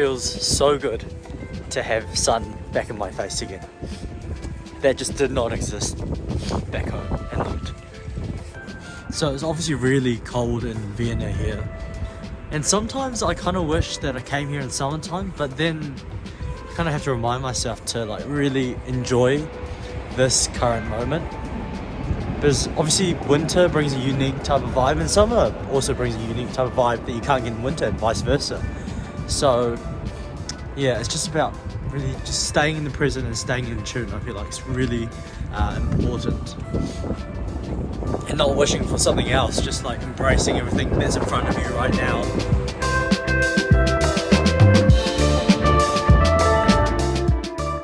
feels so good to have sun back in my face again. That just did not exist back home in Lund. So it's obviously really cold in Vienna here. And sometimes I kind of wish that I came here in summertime, but then I kind of have to remind myself to like really enjoy this current moment. Because obviously winter brings a unique type of vibe, and summer also brings a unique type of vibe that you can't get in winter, and vice versa. So yeah, it's just about really just staying in the present and staying in tune. I feel like it's really important. And not wishing for something else, just like embracing everything that's in front of you right now.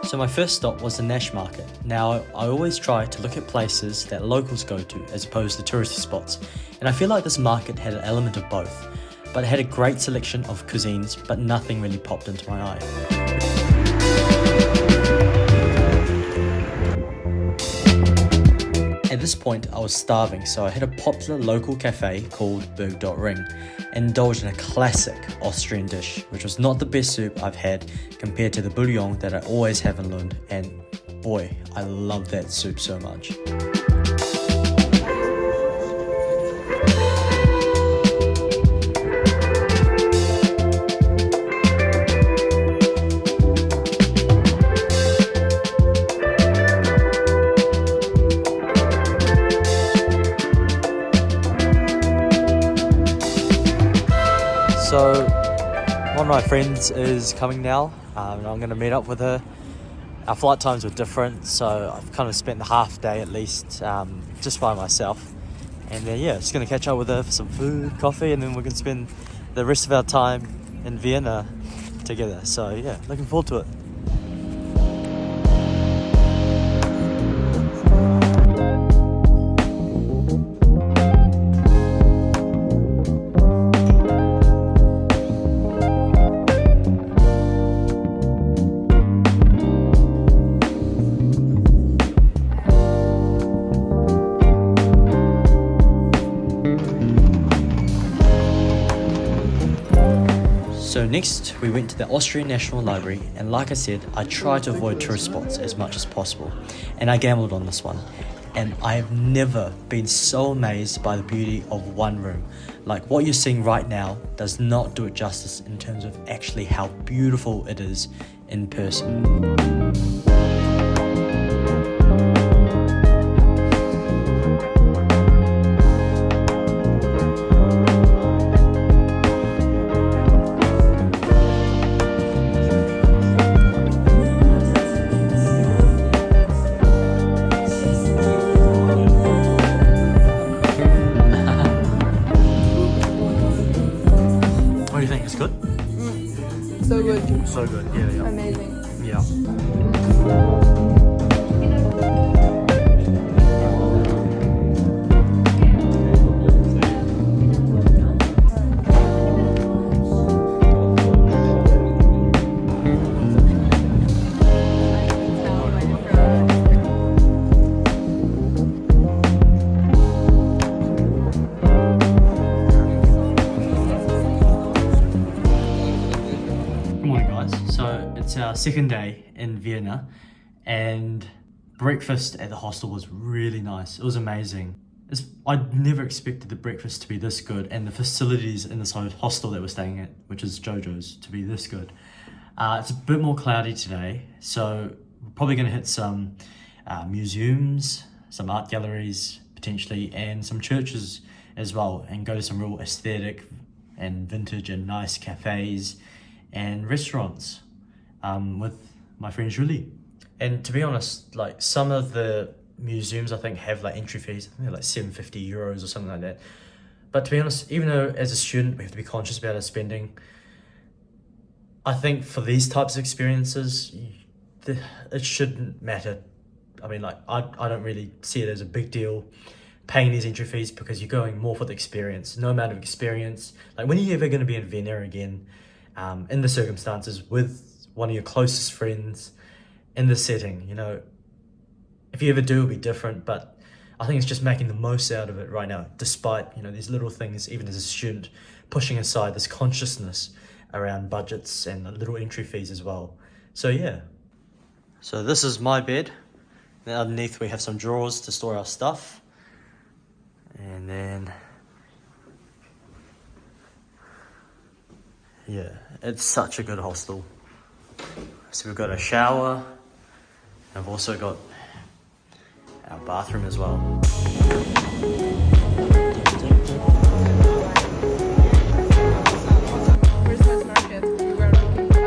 So my first stop was the Naschmarkt. Now, I always try to look at places that locals go to as opposed to touristy spots, and I feel like this market had an element of both, but it had a great selection of cuisines, but nothing really popped into my eye. At this point, I was starving, so I hit a popular local cafe called Ring and indulged in a classic Austrian dish, which was not the best soup I've had compared to the bouillon that I always have in Lund, and boy, I love that soup so much. So one of my friends is coming now, and I'm going to meet up with her. Our flight times were different, so I've kind of spent the half day at least just by myself. And then yeah, just going to catch up with her for some food, coffee, and then we're going to spend the rest of our time in Vienna together. So yeah, looking forward to it. So next we went to the Austrian National Library, and like I said, I try to avoid tourist spots as much as possible, and I gambled on this one, and I have never been so amazed by the beauty of one room. Like what you're seeing right now does not do it justice in terms of actually how beautiful it is in person. What do you think? It's good? So good. So good, yeah. Amazing. Yeah. So it's our second day in Vienna, and breakfast at the hostel was really nice. It was amazing. I'd never expected the breakfast to be this good, and the facilities in this hostel that we're staying at, which is Jojo's, to be this good. It's a bit more cloudy today, so we're probably going to hit some museums, some art galleries potentially, and some churches as well, and go to some real aesthetic and vintage and nice cafes and restaurants with my friend Julie. And to be honest, like some of the museums I think have like entry fees, I think like 750 euros or something like that. But to be honest, even though as a student we have to be conscious about our spending, I think for these types of experiences it shouldn't matter. I mean, like I don't really see it as a big deal paying these entry fees, because you're going more for the experience. No amount of experience, like when are you ever going to be in Vienna again in the circumstances with one of your closest friends in the setting? You know, if you ever do, it'll be different, but I think it's just making the most out of it right now, despite, you know, these little things, even as a student, pushing aside this consciousness around budgets and little entry fees as well. So yeah. So this is my bed. Then underneath we have some drawers to store our stuff. And then, yeah, it's such a good hostel. So we've got a shower. I've also got our bathroom as well. Where's Naschmarkt? We were looking at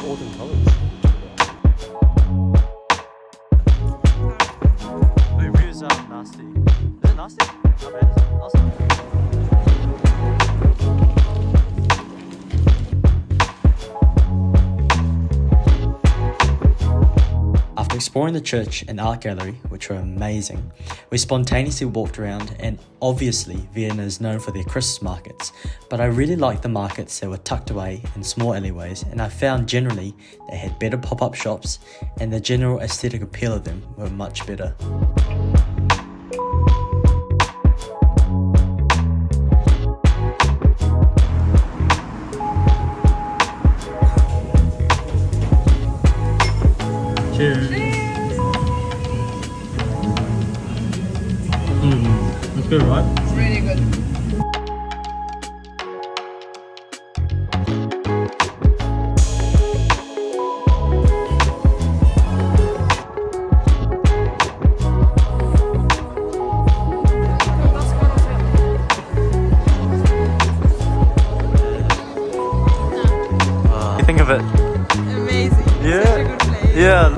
Autumn colours. The reviews are nasty. Is it nasty? Not bad, is it? Awesome. After exploring the church and art gallery, which were amazing, we spontaneously walked around, and obviously Vienna is known for their Christmas markets, but I really liked the markets that were tucked away in small alleyways, and I found generally they had better pop-up shops and the general aesthetic appeal of them were much better. Cheers. That's good, right? It's really good. What do you think of it? Amazing. Yeah. Such a good place. Yeah.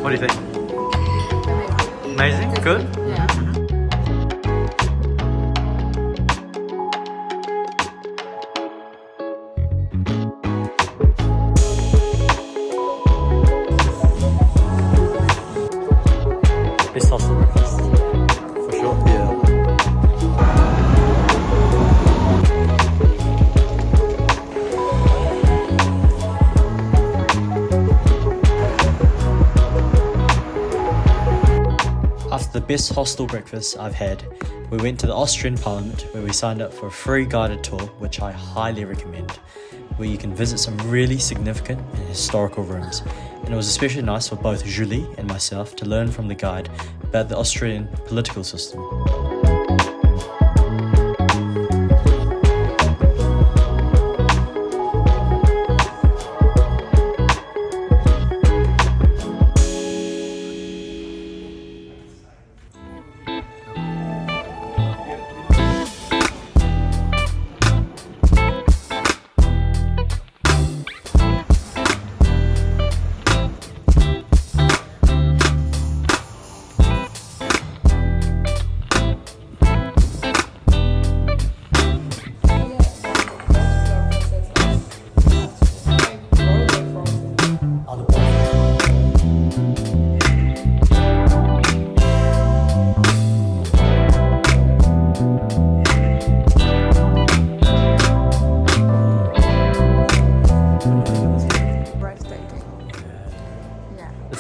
What do you think? Amazing? Good? Yeah. Best hostel breakfast. For sure. Yeah. After the best hostel breakfast I've had, we went to the Austrian Parliament where we signed up for a free guided tour, which I highly recommend, where you can visit some really significant and historical rooms. And it was especially nice for both Julie and myself to learn from the guide about the Austrian political system.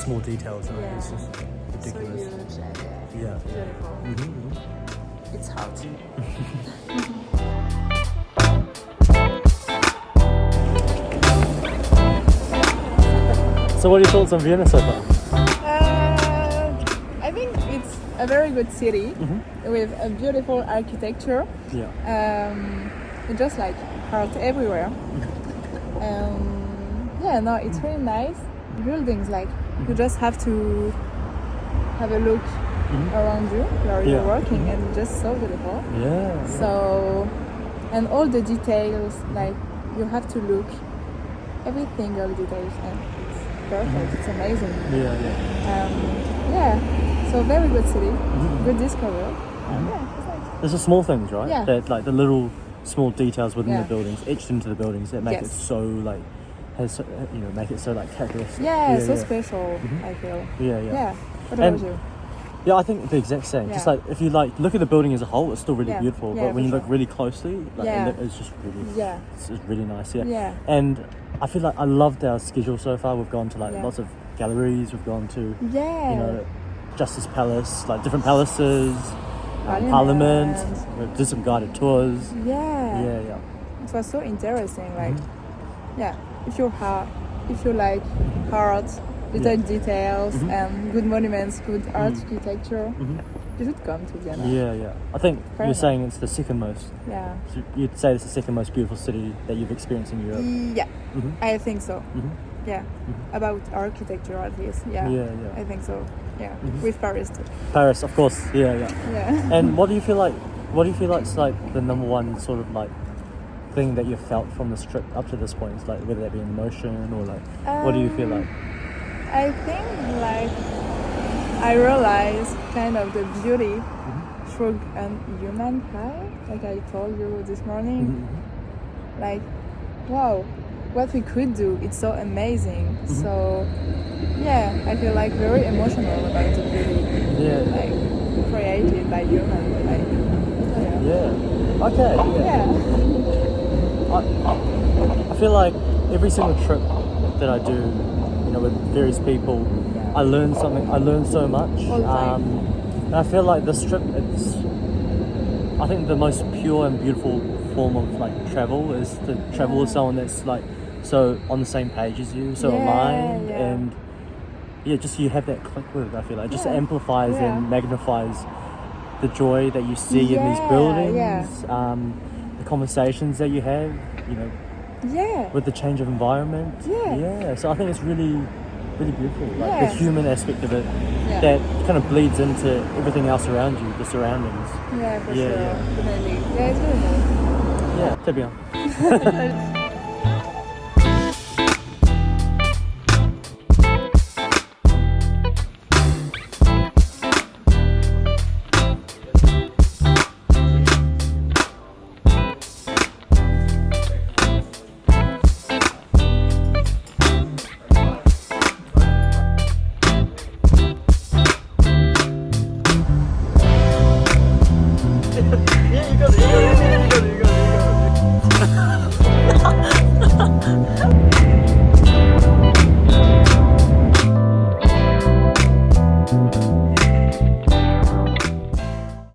Small details, right? Yeah. It's just ridiculous. So huge and Yeah. beautiful. It's hot. So what are your thoughts on Vienna so far? I think it's a very good city with a beautiful architecture. Yeah. Just like art everywhere. Yeah, no, it's really nice. Buildings, like you just have to have a look around you where you're Yeah. working, and it's just so beautiful. Yeah. So and all the details, like you have to look every single details, and it's perfect. It's amazing. Yeah, so very good city, good discovery. Yeah, it's nice. There's the small things, right? Yeah. That like the little small details within Yeah. the buildings, etched into the buildings, that make it Yes. so like make it so like characteristic. Yeah, so special. I feel. Yeah. What And- about you? Yeah, I think the exact same. Just Yeah. like if you like look at the building as a whole, it's still really Yeah. beautiful. Yeah, But when for you look sure. really closely, like Yeah. it's just really, Yeah. it's just really nice. Yeah. Yeah. And I feel like I loved our schedule so far. We've gone to like Yeah. lots of galleries. We've gone to Yeah. you know Justice Palace, like different palaces, Parliament. Parliament. We did some guided tours. Yeah. Yeah. It was so interesting. Like, yeah, if you like art, little details, and good monuments, good architecture, you should come to Vienna. Yeah. I think Fair you're enough. saying it's the second most. Yeah. You'd say it's the second most beautiful city that you've experienced in Europe. Yeah, Mhm. I think so. Mhm. Yeah, about architecture at least. Yeah, Yeah. I think so. Yeah, with Paris too. Paris, of course. Yeah. Yeah. And what do you feel like? What do you feel like's like the number one sort of like thing that you've felt from this trip up to this point? It's like whether that be an emotion or like what do you feel like? I think like I realized kind of the beauty through a human eye, like I told you this morning. Like, wow, what we could do, it's so amazing. So yeah, I feel like very emotional about the beauty, Yeah. like created by human. Like, Yeah. Okay. Yeah. I feel like every single trip that I do, with various people, I learn something. I learn so much. All the time. And I feel like this trip, I think the most pure and beautiful form of like travel is to travel with someone that's like so on the same page as you, so aligned, and just you have that click with. I feel like it just amplifies and magnifies the joy that you see in these buildings, the conversations that you have, with the change of environment. So I think it's really, really beautiful. Like the human aspect of it that kind of bleeds into everything else around you, the surroundings. Yeah, for Yeah, sure. yeah. Definitely. Yeah, it's really nice. Yeah, très bien.